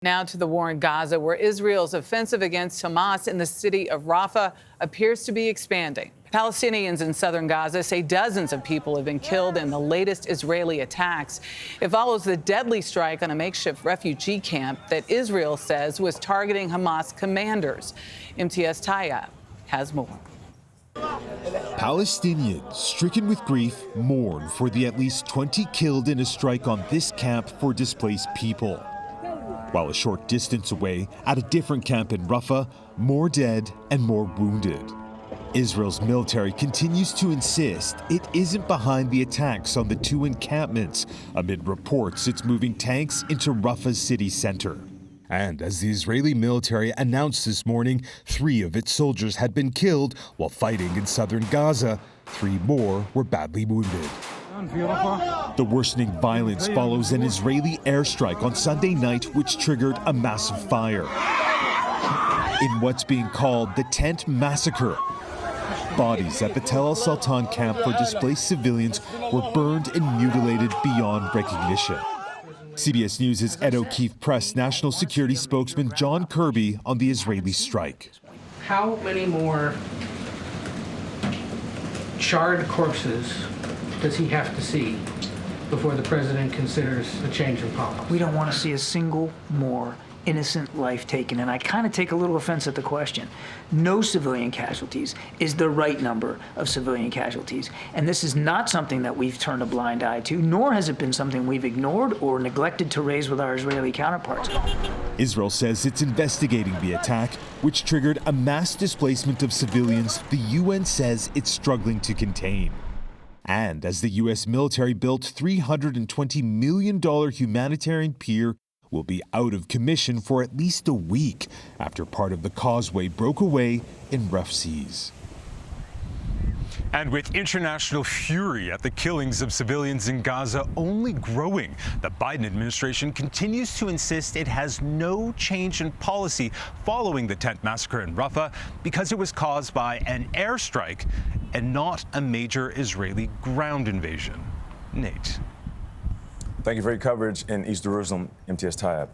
Now to the war in Gaza, where Israel's offensive against Hamas in the city of Rafah appears to be expanding. Palestinians in southern Gaza say dozens of people have been killed in the latest Israeli attacks. It follows the deadly strike on a makeshift refugee camp that Israel says was targeting Hamas commanders. MTS Tayeb has more. Palestinians, stricken with grief, mourn for the at least 20 killed in a strike on this camp for displaced people. While a short distance away, at a different camp in Rafah, more dead and more wounded. Israel's military continues to insist it isn't behind the attacks on the two encampments, amid reports it's moving tanks into Rafah's city center. And as the Israeli military announced this morning, 3 of its soldiers had been killed while fighting in southern Gaza. 3 more were badly wounded. The worsening violence follows an Israeli airstrike on Sunday night, which triggered a massive fire in what's being called the Tent Massacre. Bodies at the Tel al-Sultan camp for displaced civilians were burned and mutilated beyond recognition. CBS News' Ed O'Keefe pressed National Security spokesman John Kirby on the Israeli strike. How many more charred corpses does he have to see before the president considers a change in policy? We don't want to see a single more innocent life taken, and I kind of take a little offense at the question. No civilian casualties is the right number of civilian casualties, and this is not something that we've turned a blind eye to, nor has it been something we've ignored or neglected to raise with our Israeli counterparts. Israel says it's investigating the attack, which triggered a mass displacement of civilians the UN says it's struggling to contain. And as the U.S. military built $320 million humanitarian pier will be out of commission for at least a week after part of the causeway broke away in rough seas. And with international fury at the killings of civilians in Gaza only growing, the Biden administration continues to insist it has no change in policy following the tent massacre in Rafah because it was caused by an airstrike and not a major Israeli ground invasion. Nate. Thank you for your coverage in East Jerusalem, MTS Tayeb.